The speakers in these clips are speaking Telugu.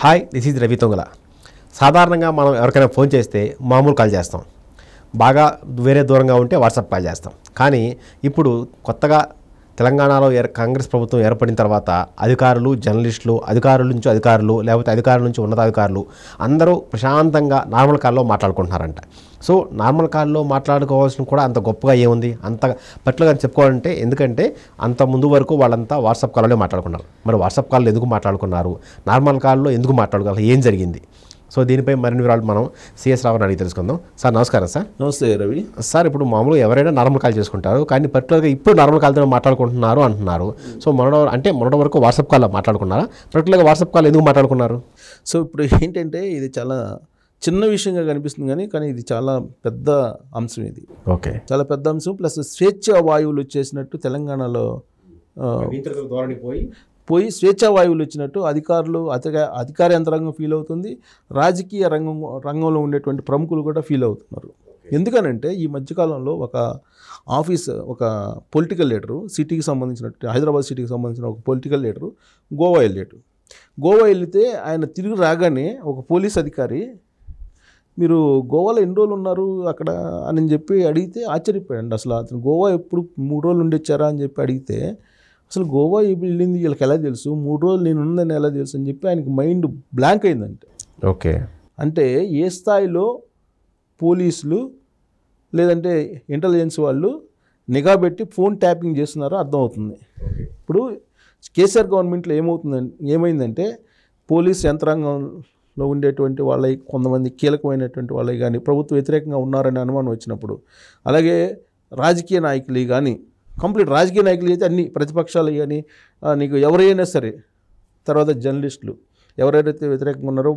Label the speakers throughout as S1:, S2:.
S1: Hi, this is Ravi తొంగల. సాధారణంగా మనం ఎవరికైనా ఫోన్ చేస్తే మామూలు కాల్ చేస్తాం, బాగా వేరే దూరంగా ఉంటే వాట్సాప్ కాల్ చేస్తాం. కానీ ఇప్పుడు కొత్తగా తెలంగాణలో కాంగ్రెస్ ప్రభుత్వం ఏర్పడిన తర్వాత అధికారులు, జర్నలిస్టులు, అధికారుల నుంచి అధికారులు, లేకపోతే అధికారుల నుంచి ఉన్నతాధికారులు అందరూ ప్రశాంతంగా నార్మల్ కాల్లో మాట్లాడుకుంటున్నారంట. సో నార్మల్ కాల్లో మాట్లాడుకోవాల్సిన కూడా అంత గొప్పగా ఏముంది, అంత పర్టికులర్గా చెప్పుకోవాలంటే, ఎందుకంటే అంత ముందు వరకు వాళ్ళంతా వాట్సాప్ కాల్లో మాట్లాడుకున్నారు. మరి వాట్సాప్ కాల్లో ఎందుకు మాట్లాడుకున్నారు, నార్మల్ కాల్లో ఎందుకు మాట్లాడుకోవాలి, ఏం జరిగింది? సో దీనిపై మరిన్ని వివరాలు మనం సిఎస్ రావుని అడిగి తెలుసుకుందాం. సార్ నమస్కారం. సార్
S2: నమస్తే రవి.
S1: సార్, ఇప్పుడు మామూలుగా ఎవరైనా నార్మల్ కాల్ చేసుకుంటారు, కానీ పర్టికులర్గా ఇప్పుడు నార్మల్ కాల్తో మాట్లాడుకుంటున్నారు అంటున్నారు. సో మొన్నటి వరకు వాట్సాప్ కాల్లో మాట్లాడుకున్నారా? పర్టికులర్గా వాట్సాప్ కాల్ ఎందుకు మాట్లాడుకున్నారు?
S2: సో ఇప్పుడు ఏంటంటే ఇది చాలా చిన్న విషయంగా కనిపిస్తుంది, కానీ ఇది చాలా పెద్ద అంశం. ఇది
S1: ఓకే, చాలా
S2: పెద్ద అంశం. ప్లస్ స్వేచ్ఛ వాయువులు వచ్చేసినట్టు తెలంగాణలో పోయి స్వేచ్ఛా వాయువులు వచ్చినట్టు అధికారులు, అధికార యంత్రాంగం ఫీల్ అవుతుంది. రాజకీయ రంగంలో ఉండేటువంటి ప్రముఖులు కూడా ఫీల్ అవుతున్నారు. ఎందుకనంటే ఈ మధ్యకాలంలో ఒక పొలిటికల్ లీడరు, సిటీకి సంబంధించినట్టు హైదరాబాద్ సిటీకి సంబంధించిన ఒక పొలిటికల్ లీడరు గోవా వెళ్తే ఆయన తిరిగి రాగానే ఒక పోలీస్ అధికారి, మీరు గోవాలో ఎన్ని రోజులు ఉన్నారు అక్కడ అని చెప్పి అడిగితే ఆశ్చర్యపోయాడు. అసలు అతను గోవా ఎప్పుడు 3 రోజులు ఉండొచ్చారా అని చెప్పి అడిగితే, అసలు గోవా వెళ్ళింది వీళ్ళకి ఎలా తెలుసు, 3 రోజులు నేను ఉందని ఎలా తెలుసు అని చెప్పి ఆయనకి మైండ్ బ్లాంక్ అయిందంటే.
S1: ఓకే, అంటే
S2: ఏ స్థాయిలో పోలీసులు లేదంటే ఇంటెలిజెన్స్ వాళ్ళు నిఘా పెట్టి ఫోన్ ట్యాపింగ్ చేస్తున్నారో అర్థమవుతుంది. ఇప్పుడు కేసీఆర్ గవర్నమెంట్లో ఏమైందంటే పోలీస్ యంత్రాంగంలో ఉండేటువంటి వాళ్ళకి కొంతమంది కీలకమైనటువంటి వాళ్ళకి కానీ ప్రభుత్వ వ్యతిరేకంగా ఉన్నారనే అనుమానం వచ్చినప్పుడు, అలాగే రాజకీయ నాయకులు కానీ, కంప్లీట్ రాజకీయ నాయకులు అయితే అన్ని ప్రతిపక్షాలు కానీ, నీకు ఎవరైనా సరే, తర్వాత జర్నలిస్టులు ఎవరైతే వ్యతిరేకంగా ఉన్నారో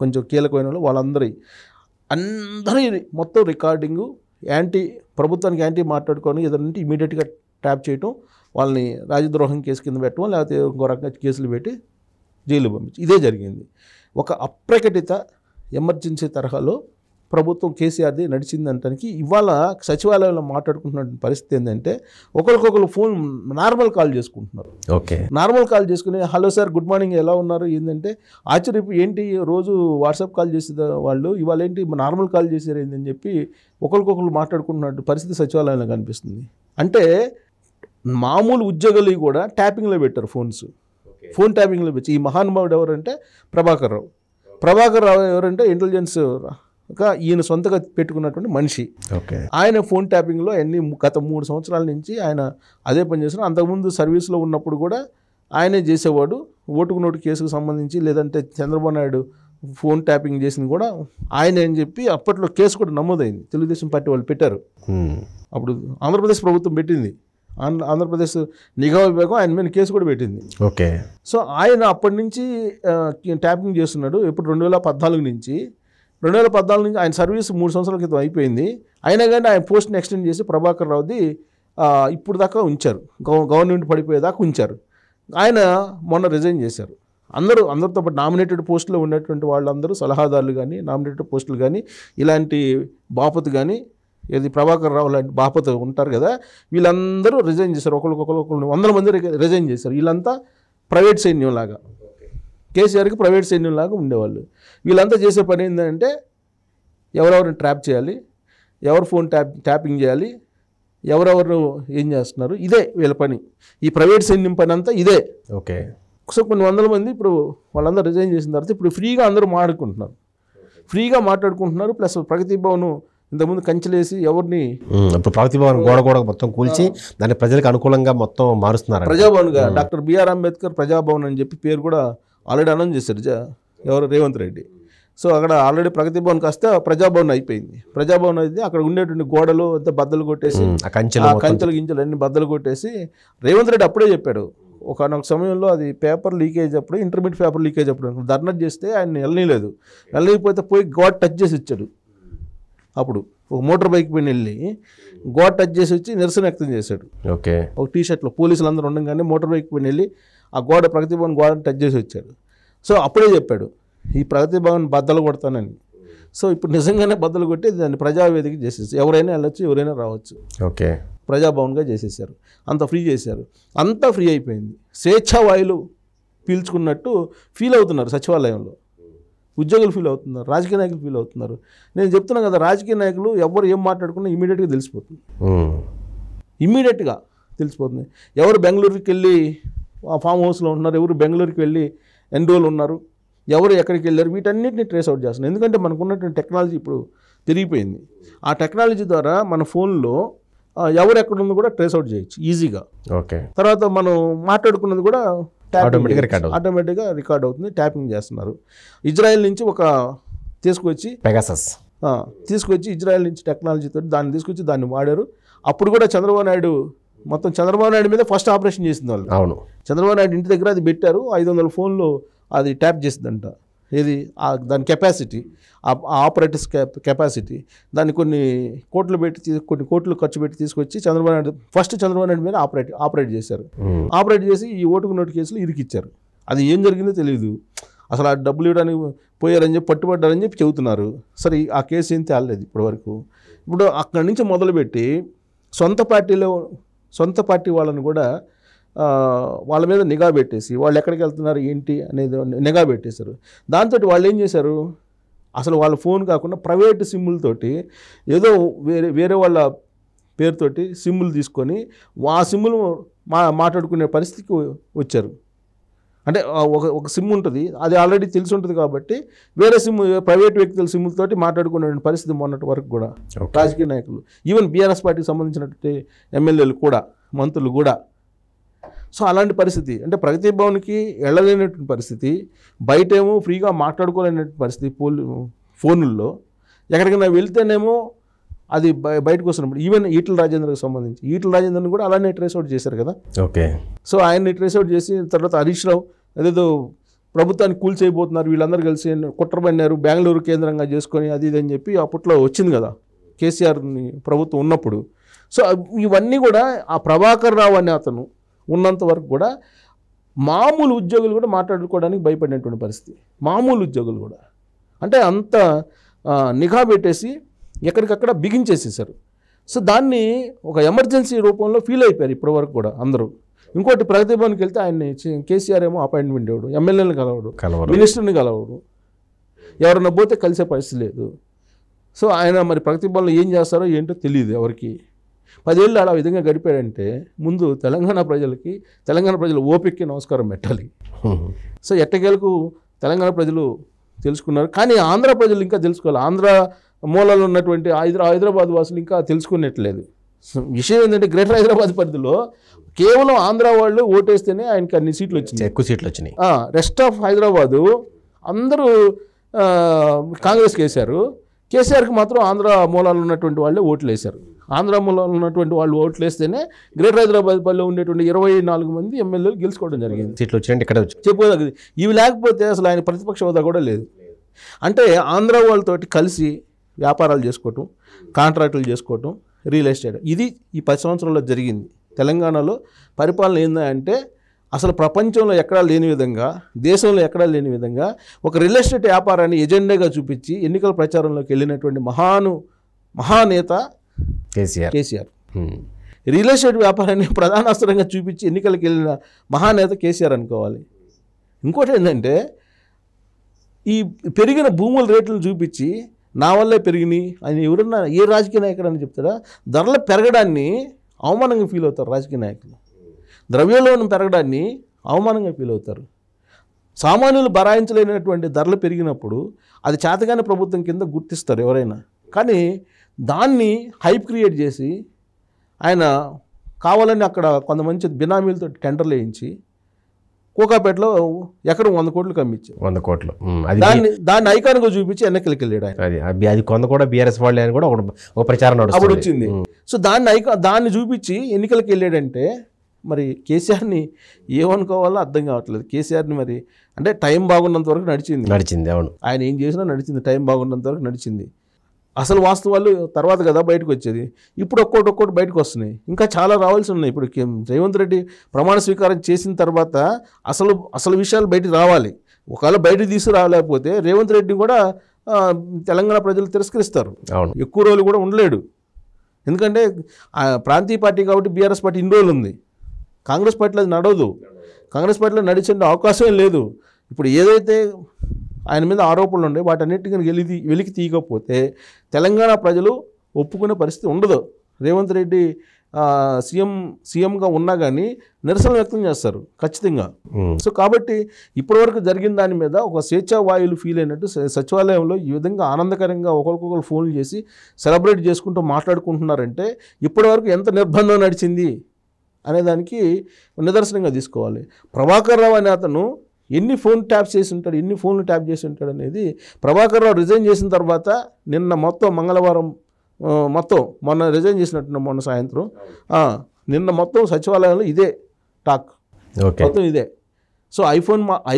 S2: కొంచెం కీలకమైన వాళ్ళందరూ మొత్తం రికార్డింగు ప్రభుత్వానికి యాంటీ మాట్లాడుకొని ఏదంటే ఇమీడియట్గా ట్యాప్ చేయటం, వాళ్ళని రాజద్రోహం కేసు కింద పెట్టడం, లేకపోతే ఇంకో రకంగా కేసులు పెట్టి జైలు పంపించి ఇదే జరిగింది. ఒక అప్రకటిత ఎమర్జెన్సీ తరహాలో ప్రభుత్వం కేసీఆర్ది నడిచిందంటానికి ఇవాళ సచివాలయంలో మాట్లాడుకుంటున్న పరిస్థితి ఏంటంటే, ఒకరికొకరు ఫోన్ నార్మల్ కాల్ చేసుకుంటున్నారు.
S1: ఓకే,
S2: నార్మల్ కాల్ చేసుకుని హలో సార్, గుడ్ మార్నింగ్, ఎలా ఉన్నారు, ఏంటంటే ఆశ్చర్యపు ఏంటి రోజు వాట్సాప్ కాల్ చేసే వాళ్ళు ఇవాళ ఏంటి నార్మల్ కాల్ చేసారు ఏంటని చెప్పి ఒకరికొకరు మాట్లాడుకుంటున్నట్టు పరిస్థితి సచివాలయంలో కనిపిస్తుంది. అంటే మామూలు ఉద్యోగులు కూడా ట్యాపింగ్లో పెట్టారు ఫోన్ ట్యాపింగ్లో పెట్టి. ఈ మహానుభావుడు ఎవరంటే ప్రభాకర్ రావు ఎవరంటే ఇంటెలిజెన్స్ ఈయన సొంతగా పెట్టుకున్నటువంటి మనిషి.
S1: ఓకే,
S2: ఆయన ఫోన్ ట్యాపింగ్లో గత 3 సంవత్సరాల నుంచి ఆయన అదే పని చేస్తున్నారు. అంతకుముందు సర్వీస్లో ఉన్నప్పుడు కూడా ఆయనే చేసేవాడు. ఓటుకు నోటు కేసుకు సంబంధించి లేదంటే చంద్రబాబు నాయుడు ఫోన్ ట్యాపింగ్ చేసింది కూడా ఆయన అని చెప్పి అప్పట్లో కేసు కూడా నమోదైంది. తెలుగుదేశం పార్టీ వాళ్ళు పెట్టారు. అప్పుడు ఆంధ్రప్రదేశ్ ప్రభుత్వం పెట్టింది, ఆంధ్రప్రదేశ్ నిఘా విభాగం ఆయన మీద కేసు కూడా పెట్టింది.
S1: ఓకే,
S2: సో ఆయన అప్పటి నుంచి ట్యాపింగ్ చేస్తున్నాడు. ఇప్పుడు 2014 నుంచి ఆయన సర్వీస్ 3 సంవత్సరాల క్రితం అయిపోయింది. అయినా కానీ ఆయన పోస్ట్ని ఎక్స్టెండ్ చేసి ప్రభాకర్ రావుది ఇప్పుడు దాకా ఉంచారు, గవర్నమెంట్ పడిపోయేదాకా ఉంచారు. ఆయన మొన్న రిజైన్ చేశారు. అందరితో పాటు నామినేటెడ్ పోస్టులో ఉన్నటువంటి వాళ్ళందరూ సలహాదారులు కానీ, నామినేటెడ్ పోస్టులు కానీ, ఇలాంటి బాపత్ కానీ, ఏది ప్రభాకర్ రావు లాంటి బాపత్ ఉంటారు కదా, వీళ్ళందరూ రిజైన్ చేశారు. ఒకరికొకరు 100 మంది రిజైన్ చేశారు. వీళ్ళంతా ప్రైవేట్ సైన్యంలాగా, కేసీఆర్కి ప్రైవేట్ సైన్యంలాగా ఉండేవాళ్ళు. వీళ్ళంతా చేసే పని ఏంటంటే ఎవరెవరిని ట్రాప్ చేయాలి, ఎవరు ఫోన్ ట్యాపింగ్ చేయాలి, ఎవరెవరు ఏం చేస్తున్నారు, ఇదే వీళ్ళ పని. ఈ ప్రైవేట్ సైన్యం పని అంతా ఇదే.
S1: ఓకే,
S2: సో కొన్ని 100 మంది ఇప్పుడు వాళ్ళందరూ రిజైన్ చేసిన తర్వాత ఇప్పుడు ఫ్రీగా అందరూ మాట్లాడుకుంటున్నారు. ప్లస్ ప్రగతి భవన్ ఇంతకుముందు కంచెలేసి ఎవరిని
S1: ఇప్పుడు ప్రగతి భవన్ గోడ మొత్తం కూల్చి దాన్ని ప్రజలకు అనుకూలంగా మొత్తం మారుస్తున్నారు.
S2: ప్రజాభవన్గా డాక్టర్ బిఆర్ అంబేద్కర్ ప్రజాభవన్ అని చెప్పి పేరు కూడా ఆల్రెడీ అనౌన్స్ చేశారు ఎవరు, రేవంత్ రెడ్డి. సో అక్కడ ఆల్రెడీ ప్రగతి భవన్ కాస్త ప్రజాభవన్ అయిపోయింది. ప్రజాభవన్ అయితే అక్కడ ఉండేటువంటి గోడలు అంతా బద్దలు కొట్టేసి, కంచెలు గించెలు అన్ని బద్దలు కొట్టేసి, రేవంత్ రెడ్డి అప్పుడే చెప్పాడు ఒక సమయంలో, అది పేపర్ లీకేజ్ అప్పుడు, ఇంటర్మీడియట్ పేపర్ లీకేజ్ అప్పుడు ధర్నా చేస్తే ఆయన వెళ్ళలేకపోతే పోయి గోడ టచ్ చేసి ఇచ్చాడు. అప్పుడు ఒక మోటార్ బైక్ పైన వెళ్ళి గోడ టచ్ చేసి వచ్చి నిరసన వ్యక్తం చేశాడు.
S1: ఓకే,
S2: ఒక టీషర్ట్లో పోలీసులు అందరూ ఉండగానే మోటార్ బైక్ పైన వెళ్ళి ఆ ప్రగతి భవన్ గోడను టచ్ చేసి వచ్చాడు. సో అప్పుడే చెప్పాడు ఈ ప్రగతి భవన్ బద్దలు కొడతానని. సో ఇప్పుడు నిజంగానే బద్దలు కొట్టి దాన్ని ప్రజావేదిక చేసేసి ఎవరైనా వెళ్ళొచ్చు, ఎవరైనా రావచ్చు.
S1: ఓకే,
S2: ప్రజాభవన్గా చేసేసారు. అంత ఫ్రీ చేశారు. అంతా ఫ్రీ అయిపోయింది. స్వేచ్ఛా వాయులు పీల్చుకున్నట్టు ఫీల్ అవుతున్నారు సచివాలయంలో. ఉద్యోగులు ఫీల్ అవుతున్నారు, రాజకీయ నాయకులు ఫీల్ అవుతున్నారు. నేను చెప్తున్నాను కదా, రాజకీయ నాయకులు ఎవరు ఏం మాట్లాడుకున్నా ఇమీడియట్గా తెలిసిపోతుంది, ఇమ్మీడియట్గా తెలిసిపోతుంది. ఎవరు బెంగళూరుకి వెళ్ళి ఫామ్ హౌస్లో ఉన్నారు, ఎవరు బెంగళూరుకి వెళ్ళి ఎన్రోల్ ఉన్నారు, ఎవరు ఎక్కడికి వెళ్ళారు, వీటన్నిటిని ట్రేస్ అవుట్ చేస్తున్నారు. ఎందుకంటే మనకు ఉన్నటువంటి టెక్నాలజీ ఇప్పుడు పెరిగిపోయింది. ఆ టెక్నాలజీ ద్వారా మన ఫోన్లో ఎవరు ఎక్కడ ఉందో కూడా ట్రేస్ అవుట్ చేయొచ్చు ఈజీగా.
S1: ఓకే.
S2: తర్వాత మనం మాట్లాడుకున్నది కూడా
S1: ఆటోమేటిక్గా
S2: రికార్డ్ అవుతుంది, ట్యాపింగ్ చేస్తున్నారు. ఇజ్రాయెల్ నుంచి తీసుకొచ్చి ఇజ్రాయెల్ నుంచి టెక్నాలజీతో దాన్ని తీసుకొచ్చి దాన్ని వాడారు. అప్పుడు కూడా చంద్రబాబు నాయుడు మీద ఫస్ట్ ఆపరేషన్ చేసింది వాళ్ళు.
S1: అవును,
S2: చంద్రబాబు నాయుడు ఇంటి దగ్గర అది పెట్టారు. 500 ఫోన్లు అది ట్యాప్ చేసిందంట. ఏది దాని కెపాసిటీ, ఆపరేటర్స్ కెపాసిటీ, దాన్ని కొన్ని కోట్లు ఖర్చు పెట్టి తీసుకొచ్చి చంద్రబాబు నాయుడు మీద ఆపరేట్ చేశారు. ఆపరేట్ చేసి ఈ ఓటుకు నోటు కేసులు ఇరికిచ్చారు. అది ఏం జరిగిందో తెలియదు. అసలు ఆ డబ్బులు ఇవ్వడానికి పోయారని చెప్పి పట్టుబడ్డారని చెప్పి చెబుతున్నారు. సరే, ఆ కేసు ఏం తేలలేదు ఇప్పటివరకు. ఇప్పుడు అక్కడి నుంచి మొదలుపెట్టి సొంత పార్టీ వాళ్ళని కూడా వాళ్ళ మీద నిఘా పెట్టేసి వాళ్ళు ఎక్కడికి వెళ్తున్నారు ఏంటి అనేది నిఘా పెట్టేశారు. దాంతో వాళ్ళు ఏం చేశారు, అసలు వాళ్ళ ఫోన్ కాకుండా ప్రైవేట్ సిమ్ములతోటి ఏదో వేరే వాళ్ళ పేరుతోటి సిమ్ములు తీసుకొని ఆ సిమ్ములు మాట్లాడుకునే పరిస్థితికి వచ్చారు. అంటే ఒక సిమ్ ఉంటుంది, అది ఆల్రెడీ తెలిసి ఉంటుంది కాబట్టి వేరే సిమ్, ప్రైవేట్ వ్యక్తుల సిమ్ములతోటి మాట్లాడుకునే పరిస్థితి మొన్నటి వరకు కూడా రాజకీయ నాయకులు, ఈవెన్ బీఆర్ఎస్ పార్టీకి సంబంధించినటువంటి ఎమ్మెల్యేలు కూడా, మంత్రులు కూడా. సో అలాంటి పరిస్థితి, అంటే ప్రగతి భవన్కి వెళ్ళలేనటువంటి పరిస్థితి, బయటేమో ఫ్రీగా మాట్లాడుకోలేనటువంటి పరిస్థితి. ఫోనుల్లో ఎక్కడికైనా వెళ్తేనేమో అది బయటకు వస్తున్నప్పుడు, ఈవెన్ ఈటల రాజేంద్రకు సంబంధించి ఈటల రాజేంద్రని కూడా అలానే ట్రేస్ అవుట్ చేశారు కదా.
S1: ఓకే.
S2: సో ఆయన్ని ట్రేస్ అవుట్ చేసి తర్వాత హరీష్ రావు అదేదో ప్రభుత్వాన్ని కూల్చేయబోతున్నారు వీళ్ళందరూ కలిసి కుట్రబడినారు, బెంగళూరు కేంద్రంగా చేసుకొని అది ఇది అని చెప్పి అప్పట్లో వచ్చింది కదా కేసీఆర్ని ప్రభుత్వం ఉన్నప్పుడు. సో ఇవన్నీ కూడా ఆ ప్రభాకర్ రావు అనే అతను ఉన్నంత వరకు కూడా మామూలు ఉద్యోగులు కూడా మాట్లాడుకోవడానికి భయపడినటువంటి పరిస్థితి. మామూలు ఉద్యోగులు కూడా అంటే అంత నిఘా పెట్టేసి ఎక్కడికక్కడ బిగించేసేసారు. సో దాన్ని ఒక ఎమర్జెన్సీ రూపంలో ఫీల్ అయిపోయారు ఇప్పటివరకు కూడా అందరూ. ఇంకోటి, ప్రగతి భవన్కి వెళ్తే ఆయన్ని కేసీఆర్ ఏమో అపాయింట్మెంట్ ఇవ్వడు, ఎమ్మెల్యేలను కలవడు, మినిస్టర్ని కలవడు, ఎవరన్నా పోతే కలిసే పరిస్థితి లేదు. సో ఆయన మరి ప్రగతి భవన్లో ఏం చేస్తారో ఏంటో తెలియదు ఎవరికి. 10 ఏళ్ళు అలా విధంగా గడిపాడంటే ముందు తెలంగాణ ప్రజలు ఓపికకి నమస్కారం పెట్టాలి. సో ఎట్టకేలకు తెలంగాణ ప్రజలు తెలుసుకున్నారు, కానీ ఆంధ్ర ప్రజలు ఇంకా తెలుసుకోవాలి. ఆంధ్ర మూలలో ఉన్నటువంటి హైదరాబాద్ వాసులు ఇంకా తెలుసుకున్నట్లేదు. విషయం ఏంటంటే గ్రేటర్ హైదరాబాద్ పరిధిలో కేవలం ఆంధ్ర వాళ్ళు ఓటేస్తేనే ఆయనకి అన్ని సీట్లు వచ్చినాయి,
S1: ఎక్కువ సీట్లు వచ్చినాయి.
S2: రెస్ట్ ఆఫ్ హైదరాబాదు అందరూ కాంగ్రెస్కి వేశారు. కేసీఆర్కి మాత్రం ఆంధ్ర మూలాలు ఉన్నటువంటి వాళ్ళే ఓట్లు వేశారు. ఆంధ్ర మూలాలు ఉన్నటువంటి వాళ్ళు ఓట్లు వేస్తేనే గ్రేటర్ హైదరాబాద్ పల్లెలో ఉండేటువంటి 24 మంది ఎమ్మెల్యేలు గెలుచుకోవడం జరిగింది.
S1: సీట్లు వచ్చినట్టు ఇక్కడ
S2: చెప్పుకోదగ్గది. ఇవి లేకపోతే అసలు ఆయన ప్రతిపక్ష హోదా కూడా లేదు. అంటే ఆంధ్ర వాళ్ళతోటి కలిసి వ్యాపారాలు చేసుకోవటం, కాంట్రాక్టులు చేసుకోవటం, రియల్ ఎస్టేట్, ఇది ఈ 10 సంవత్సరాల్లో జరిగింది. తెలంగాణలో పరిపాలన ఏంటంటే అసలు ప్రపంచంలో ఎక్కడా లేని విధంగా, దేశంలో ఎక్కడా లేని విధంగా ఒక రియల్ ఎస్టేట్ వ్యాపారాన్ని ఎజెండాగా చూపించి ఎన్నికల ప్రచారంలోకి వెళ్ళినటువంటి మహానేత కేసీఆర్. రియల్ ఎస్టేట్ వ్యాపారాన్ని ప్రధానాస్త్రంగా చూపించి ఎన్నికలకు వెళ్ళిన మహానేత కేసీఆర్ అనుకోవాలి. ఇంకోటి ఏంటంటే ఈ పెరిగిన భూముల రేట్లను చూపించి నా వల్లే పెరిగినాయి అని ఎవరన్నా ఏ రాజకీయ నాయకుడు అని చెప్తారా? ధరలు పెరగడాన్ని అవమానంగా ఫీల్ అవుతారు రాజకీయ నాయకులు. ద్రవ్యోల్బణం పెరగడాన్ని అవమానంగా ఫీల్ అవుతారు. సామాన్యులు భరాయించలేనటువంటి ధరలు పెరిగినప్పుడు అది చేతగానే ప్రభుత్వం కింద గుర్తిస్తారు ఎవరైనా. కానీ దాన్ని హైప్ క్రియేట్ చేసి ఆయన కావాలని అక్కడ కొంతమంది బినామీలతో టెండర్లు వేయించి కోకాపేటలో ఎకరం 100 కోట్లు కమ్మించారు.
S1: 100 కోట్లు
S2: దాన్ని ఐకాన్గా చూపించి ఎన్నికలకి వెళ్ళాడు ఆయన.
S1: అది కొంత కూడా బీఆర్ఎస్ వాళ్ళే అని కూడా ఒక ప్రచారం
S2: అప్పుడు వచ్చింది. సో దాన్ని చూపించి ఎన్నికలకి వెళ్ళాడంటే మరి కేసీఆర్ని ఏమనుకోవాలో అర్థం కావట్లేదు. కేసీఆర్ని మరి అంటే టైం బాగున్నంత వరకు నడిచింది. అవును, ఆయన ఏం చేసినా నడిచింది, టైం బాగున్నంత వరకు నడిచింది. అసలు వాస్తవాలు తర్వాత కదా బయటకు వచ్చేది. ఇప్పుడు ఒక్కోటి బయటకు వస్తున్నాయి, ఇంకా చాలా రావాల్సి ఉన్నాయి. ఇప్పుడు రేవంత్ రెడ్డి ప్రమాణ స్వీకారం చేసిన తర్వాత అసలు విషయాలు బయటకు రావాలి. ఒకవేళ బయటకు తీసుకురాలేకపోతే రేవంత్ రెడ్డిని కూడా తెలంగాణ ప్రజలు తిరస్కరిస్తారు. ఎక్కువ రోజులు కూడా ఉండలేడు. ఎందుకంటే ప్రాంతీయ పార్టీ కాబట్టి బీఆర్ఎస్ పార్టీ ఇన్ని రోజులు ఉంది. కాంగ్రెస్ పార్టీలో అది నడవదు. కాంగ్రెస్ పార్టీలో నడిచే అవకాశం లేదు. ఇప్పుడు ఏదైతే ఆయన మీద ఆరోపణలు ఉండే వాటన్నిటిని వెలికి తీయకపోతే తెలంగాణ ప్రజలు ఒప్పుకునే పరిస్థితి ఉండదు. రేవంత్ రెడ్డి సీఎంగా ఉన్నా కానీ నిరసన వ్యక్తం చేస్తారు ఖచ్చితంగా. సో కాబట్టి ఇప్పటివరకు జరిగిన దాని మీద ఒక స్వేచ్ఛా వాయువులు ఫీల్ అయినట్టు సచివాలయంలో ఈ విధంగా ఆనందకరంగా ఒకరికొకరు ఫోన్లు చేసి సెలబ్రేట్ చేసుకుంటూ మాట్లాడుకుంటున్నారంటే ఇప్పటివరకు ఎంత నిర్బంధం నడిచింది అనేదానికి నిదర్శనంగా తీసుకోవాలి. ప్రభాకర్ రావు అనే అతను ఎన్ని ఫోన్ ట్యాప్ చేసి ఉంటాడు, ఎన్ని ఫోన్లు ట్యాప్ చేసి ఉంటాడు అనేది ప్రభాకర్ రావు రిజైన్ చేసిన తర్వాత నిన్న మొత్తం మంగళవారం మొత్తం మొన్న రిజైన్ చేసినట్టున్నాం మొన్న సాయంత్రం నిన్న మొత్తం సచివాలయంలో ఇదే టాక్ మొత్తం ఇదే. సో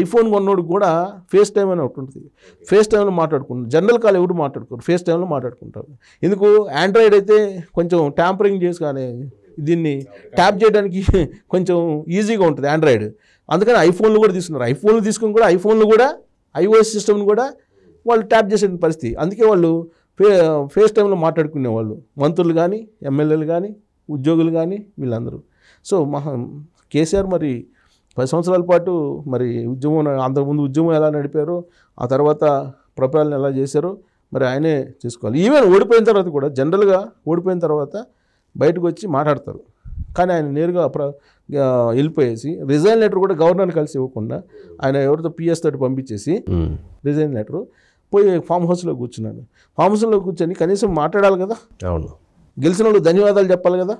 S2: ఐఫోన్ కొన్నోడు కూడా ఫేస్ టైం అని ఒకటి ఉంటుంది. ఫేస్ టైంలో మాట్లాడుకుంటారు. జనరల్ కాల్ ఎవరు మాట్లాడుకోరు, ఫేస్ టైంలో మాట్లాడుకుంటారు. ఎందుకు ఆండ్రాయిడ్ అయితే కొంచెం ట్యాంపరింగ్ చేసి కానీ దీన్ని ట్యాప్ చేయడానికి కొంచెం ఈజీగా ఉంటుంది ఆండ్రాయిడ్. అందుకని ఐఫోన్లు కూడా తీసుకున్నారు. ఐఫోన్లు తీసుకుని కూడా ఐఫోన్లు కూడా ఐఓఎస్ సిస్టమ్ని కూడా వాళ్ళు ట్యాప్ చేసే పరిస్థితి. అందుకే వాళ్ళు ఫేస్ టైంలో మాట్లాడుకునేవాళ్ళు మంత్రులు కానీ ఎమ్మెల్యేలు కానీ ఉద్యోగులు కానీ వీళ్ళందరూ. సో కేసీఆర్ మరి 10 సంవత్సరాల పాటు మరి ఉద్యమం అంతకుముందు ఉద్యమం ఎలా నడిపారో ఆ తర్వాత ప్రపాలన ఎలా చేశారో మరి ఆయనే చేసుకోవాలి. ఈవెన్ ఓడిపోయిన తర్వాత కూడా జనరల్గా ఓడిపోయిన తర్వాత బయటకు వచ్చి మాట్లాడతారు. కానీ ఆయన నేరుగా వెళ్ళిపోయేసి రిజైన్ లెటర్ కూడా గవర్నర్ని కలిసి ఇవ్వకుండా ఆయన ఎవరితో పిఎస్ తోటి పంపించేసి రిజైన్ లెటరు పోయి ఫామ్ హౌస్లో కూర్చున్నాను. ఫామ్ హౌస్లో కూర్చొని కనీసం మాట్లాడాలి కదా.
S1: అవును,
S2: గెలిచిన వాళ్ళు ధన్యవాదాలు చెప్పాలి కదా.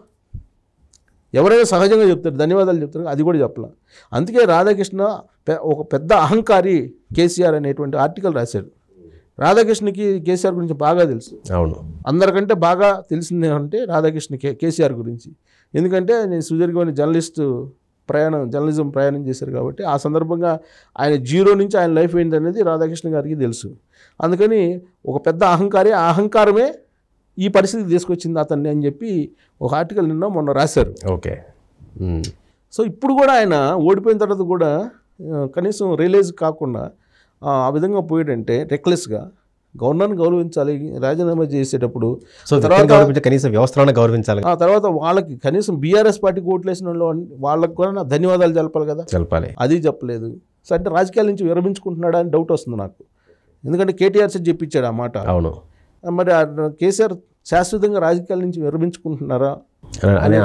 S2: ఎవరైనా సహజంగా చెప్తారు, ధన్యవాదాలు చెప్తారు, అది కూడా చెప్పాలి. అందుకే రాధాకృష్ణ ఒక పెద్ద అహంకారి కేసీఆర్ అనేటువంటి ఆర్టికల్ రాశాడు. రాధాకృష్ణకి కేసీఆర్ గురించి బాగా తెలుసు.
S1: అవును,
S2: అందరికంటే బాగా తెలిసింది అంటే రాధాకృష్ణ కేసీఆర్ గురించి. ఎందుకంటే నేను సుదీర్ఘమైన జర్నలిజం ప్రయాణం చేశారు కాబట్టి ఆ సందర్భంగా ఆయన జీరో నుంచి ఆయన లైఫ్ ఏంటనేది రాధాకృష్ణ గారికి తెలుసు. అందుకని ఒక పెద్ద అహంకారి, ఆ అహంకారమే ఈ పరిస్థితికి తీసుకొచ్చింది అతన్ని అని చెప్పి ఒక ఆర్టికల్ మొన్న రాశారు.
S1: ఓకే.
S2: సో ఇప్పుడు కూడా ఆయన ఓడిపోయిన తర్వాత కూడా కనీసం రియలైజ్ కాకుండా ఆ విధంగా పోయాడంటే రెక్లెస్గా గవర్నర్ని గౌరవించాలి. రాజీనామా చేసేటప్పుడు
S1: కనీసం వ్యవస్థలను గౌరవించాలి.
S2: ఆ తర్వాత వాళ్ళకి కనీసం బీఆర్ఎస్ పార్టీకి ఓట్లు వేసిన వాళ్ళకి కూడా ధన్యవాదాలు తెలపాలి కదా. అది చెప్పలేదు. సో అంటే రాజకీయాల నుంచి విరమించుకుంటున్నాడా అని డౌట్ వస్తుంది నాకు. ఎందుకంటే కేటీఆర్ సార్ చెప్పించాడు ఆ మాట.
S1: అవును,
S2: మరి కేసీఆర్ శాశ్వతంగా రాజకీయాల నుంచి విరమించుకుంటున్నారా అనే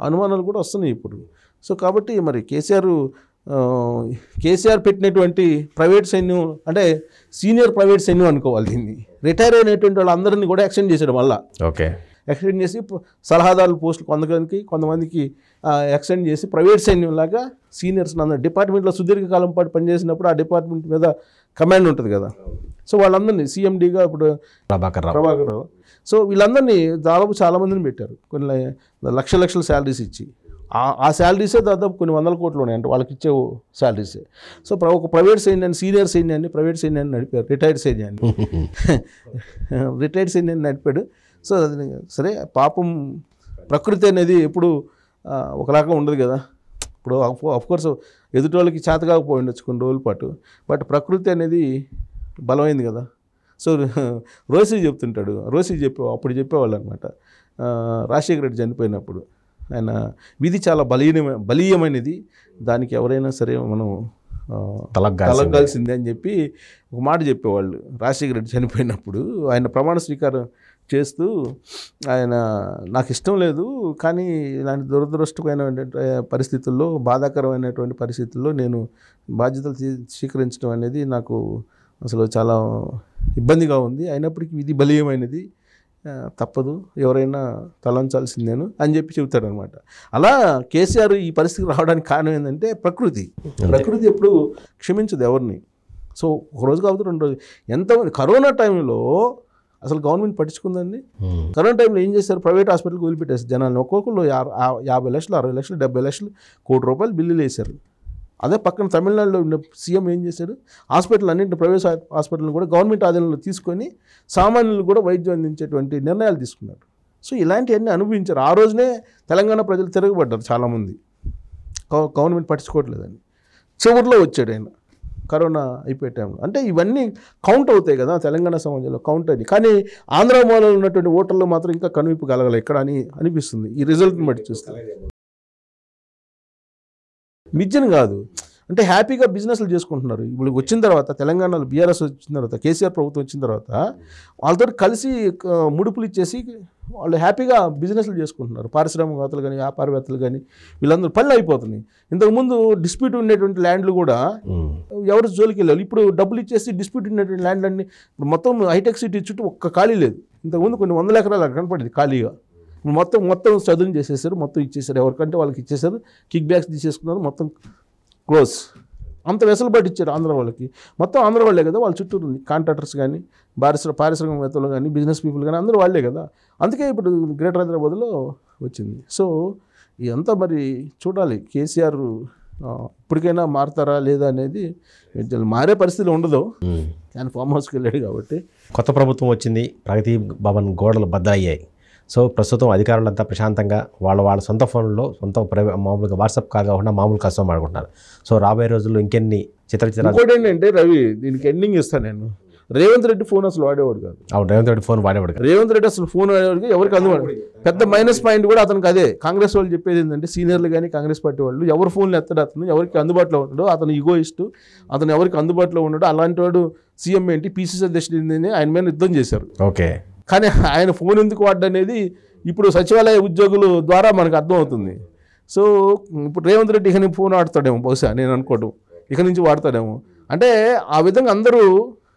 S2: అనుమానాలు కూడా వస్తున్నాయి ఇప్పుడు. సో కాబట్టి మరి కేసీఆర్ పెట్టినటువంటి ప్రైవేట్ సైన్యం అంటే సీనియర్ ప్రైవేట్ సైన్యం అనుకోవాలి దీన్ని. రిటైర్ అయినటువంటి వాళ్ళందరినీ కూడా ఎక్స్టెండ్ చేసాడు మళ్ళీ.
S1: ఓకే,
S2: ఎక్స్టెండ్ చేసి సలహాదారుల పోస్టులు కొంతమందికి ఎక్స్టెండ్ చేసి ప్రైవేట్ సైన్యం లాగా సీనియర్స్ డిపార్ట్మెంట్లో సుదీర్ఘకాలం పాటు పనిచేసినప్పుడు ఆ డిపార్ట్మెంట్ మీద కమాండ్ ఉంటుంది కదా. సో వాళ్ళందరినీ సీఎండీగా ఇప్పుడు ప్రభాకర్ రావు. సో వీళ్ళందరినీ దాదాపు చాలామందిని పెట్టారు. కొన్ని లక్షల శాలరీస్ ఇచ్చి ఆ శాలరీసే దాదాపు కొన్ని 100 కోట్లు ఉన్నాయి అంటే వాళ్ళకి ఇచ్చే శాలరీసే. సో ఒక ప్రైవేట్ సైన్యాన్ని, సీనియర్ సైన్యాన్ని, ప్రైవేట్ సైన్యాన్ని నడిపారు. రిటైర్డ్ సైన్యాన్ని నడిపాడు. సో సరే పాపం ప్రకృతి అనేది ఎప్పుడు ఒకలాగా ఉండదు కదా. ఇప్పుడు అఫ్కోర్స్ ఎదుటి వాళ్ళకి చేత కాకపోయి ఉండొచ్చు కొన్ని రోజుల పాటు, బట్ ప్రకృతి అనేది బలమైంది కదా. సో రోసీ చెప్తుంటాడు, అప్పుడు చెప్పేవాళ్ళు అనమాట. రాజశేఖర రెడ్డి చనిపోయినప్పుడు ఆయన విధి చాలా బలీయమైనది, దానికి ఎవరైనా సరే మనం తలగాల్సిందే అని చెప్పి ఒక మాట చెప్పేవాళ్ళు. రాజశేఖర రెడ్డి చనిపోయినప్పుడు ఆయన ప్రమాణ స్వీకారం చేస్తూ ఆయన నాకు ఇష్టం లేదు, కానీ ఇలాంటి దురదృష్టమైన పరిస్థితుల్లో, బాధాకరమైనటువంటి పరిస్థితుల్లో నేను బాధ్యతలు స్వీకరించడం అనేది నాకు అసలు చాలా ఇబ్బందిగా ఉంది. అయినప్పటికీ విధి బలీయమైనది, తప్పదు, ఎవరైనా తలంచాల్సిందేను అని చెప్పి చెబుతాడనమాట. అలా కేసీఆర్ ఈ పరిస్థితికి రావడానికి కారణం ఏంటంటే ప్రకృతి ఎప్పుడు క్షమించదు ఎవరిని. సో ఒక రోజు కాబట్టి 2 రోజులు ఎంతమంది కరోనా టైంలో అసలు గవర్నమెంట్ పట్టించుకుందండి. కరోనా టైంలో ఏం చేశారు, ప్రైవేట్ హాస్పిటల్కి వదిలిపెట్టేసి జనాలను ఒక్కొక్కరు 50 లక్షలు, 60 లక్షలు, 70 లక్షలు, ₹1,00,00,000 బిల్లులు వేశారు. అదే పక్కన తమిళనాడులో ఉన్న సీఎం ఏం చేశాడు, హాస్పిటల్ అన్నింటి ప్రైవేట్ హాస్పిటల్ని కూడా గవర్నమెంట్ ఆధీనంలో తీసుకొని సామాన్యులు కూడా వైద్యం అందించేటువంటి నిర్ణయాలు తీసుకున్నారు. సో ఇలాంటివన్నీ అనుభవించారు. ఆ రోజునే తెలంగాణ ప్రజలు తిరగబడ్డారు చాలామంది, గవర్నమెంట్ పట్టించుకోవట్లేదని. చివరిలో వచ్చాడు ఆయన కరోనా అయిపోయే టైంలో. అంటే ఇవన్నీ కౌంట్ అవుతాయి కదా తెలంగాణ సమాజంలో, కౌంట్ అయ్యి. కానీ ఆంధ్ర మూలలో ఉన్నటువంటి ఓటర్లు మాత్రం ఇంకా కనువిప్పు కలగలే ఇక్కడ అని అనిపిస్తుంది ఈ రిజల్ట్ని బట్టి చూస్తే. మిర్చిని కాదు, అంటే హ్యాపీగా బిజినెస్లు చేసుకుంటున్నారు. ఇప్పుడు వచ్చిన తర్వాత తెలంగాణలో బీఆర్ఎస్ వచ్చిన తర్వాత, కేసీఆర్ ప్రభుత్వం వచ్చిన తర్వాత వాళ్ళతో కలిసి ముడుపులు ఇచ్చేసి వాళ్ళు హ్యాపీగా బిజినెస్లు చేసుకుంటున్నారు. పారిశ్రామికవేత్తలు కానీ, వ్యాపారవేత్తలు కానీ, వీళ్ళందరూ పనులు అయిపోతున్నాయి. ఇంతకుముందు డిస్ప్యూట్ ఉండేటువంటి ల్యాండ్లు కూడా ఎవరు జోలికి వెళ్ళాలి. ఇప్పుడు డబ్బులు ఇచ్చేసి డిస్ప్యూట్ ఉండేటువంటి ల్యాండ్లన్నీ ఇప్పుడు మొత్తం హైటెక్ సిటీ చుట్టూ ఒక్క ఖాళీ లేదు. ఇంతకుముందు కొన్ని 100 ఎకరాలు కనపడేది ఖాళీగా. మొత్తం చదువుని చేసేసారు, మొత్తం ఇచ్చేసారు, ఎవరికంటే వాళ్ళకి ఇచ్చేసారు, కిక్ బ్యాక్స్ తీసేసుకున్నారు, మొత్తం క్లోజ్. అంత వెసులుబాటు ఇచ్చారు ఆంధ్ర వాళ్ళకి. మొత్తం ఆంధ్ర వాళ్ళే కదా వాళ్ళ చుట్టూ ఉంది, కాంట్రాక్టర్స్ కానీ, పారిశ్రామికవేత్తలు కానీ, బిజినెస్ పీపుల్ కానీ అందరూ వాళ్ళే కదా. అందుకే ఇప్పుడు గ్రేటర్ హైదరాబాద్లో వచ్చింది. సో ఇదంతా మరి చూడాలి, కేసీఆర్ ఇప్పటికైనా మారుతారా లేదా అనేది. మారే పరిస్థితి ఉండదు, ఆయన ఫామ్ హౌస్కి వెళ్ళాడు కాబట్టి.
S1: కొత్త ప్రభుత్వం వచ్చింది, ప్రగతి భవన్ గోడలు బద్దలయ్యాయి. సో ప్రస్తుతం అధికారులంతా ప్రశాంతంగా వాళ్ళ సొంత ఫోన్లో మామూలుగా వాట్సాప్ కాల్ కాకుండా మామూలు కష్టం మాడుకుంటున్నారు. సో రాబోయే రోజుల్లో ఇంకెన్ని చిత్రాలు.
S2: ఇంకోటి ఏంటంటే రవి, దీనికి ఎండింగ్ ఇస్తాను నేను. రేవంత్ రెడ్డి ఫోన్ అసలు వాడేవాడు కాదు.
S1: అవును, రేవంత్ రెడ్డి ఫోన్ వాడేవాడు కాదు.
S2: రేవంత్ రెడ్డి అసలు ఫోన్ వాడేవాడికి ఎవరికి అందుబాటు. పెద్ద మైనస్ పాయింట్ కూడా అతనికి అదే. కాంగ్రెస్ వాళ్ళు చెప్పేది ఏంటంటే, సీనియర్లు కానీ కాంగ్రెస్ పార్టీ వాళ్ళు ఎవరు ఫోన్లు ఎత్తాడు, అతను ఎవరికి అందుబాటులో ఉన్నాడు, అతను ఈగోయిస్ట్, అతను ఎవరికి అందుబాటులో ఉన్నాడు, అలాంటి వాడు సీఎం ఏంటి, పీసీసీ అధ్యక్షుడు ఏంటి, ఆయన మీద యుద్ధం చేశారు.
S1: ఓకే,
S2: కానీ ఆయన ఫోన్ ఎందుకు వాడనేది ఇప్పుడు సచివాలయ ఉద్యోగుల ద్వారా మనకు అర్థమవుతుంది. సో ఇప్పుడు రేవంత్ రెడ్డి ఇక ఫోన్ వాడతాడేమో, బహుశా నేను అనుకోవడం, ఇక నుంచి వాడతాడేమో. అంటే ఆ విధంగా అందరూ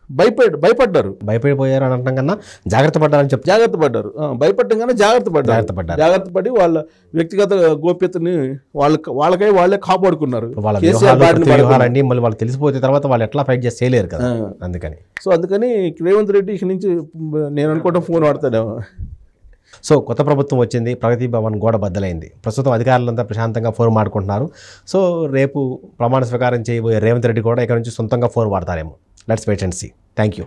S2: భయపడ్డారు.
S1: భయపడిపోయారు అని అంటాం కన్నా జాగ్రత్త పడ్డారని చెప్పి
S2: జాగ్రత్త పడ్డారు. భయపడటం కన్నా జాగ్రత్త పడి వాళ్ళ వ్యక్తిగత గోప్యతని వాళ్ళే కాపాడుకున్నారు.
S1: వాళ్ళని మళ్ళీ వాళ్ళు తెలిసిపోతే తర్వాత వాళ్ళు ఎట్లా ఫైట్ చేసి చేయలేరు కదా, అందుకని
S2: రేవంత్ రెడ్డి ఇక నుంచి నేను అనుకోవడం ఫోన్ వాడతాడేమో.
S1: సో కొత్త ప్రభుత్వం వచ్చింది, ప్రగతి భవన్ గోడ బద్దలైంది. ప్రస్తుతం అధికారులంతా ప్రశాంతంగా ఫోన్ మాడుకుంటున్నారు. సో రేపు ప్రమాణ స్వీకారం చేయబోయే రేవంత్ రెడ్డి కూడా ఇక్కడ నుంచి సొంతంగా ఫోన్ వాడతారేమో. Let's wait and see. Thank you.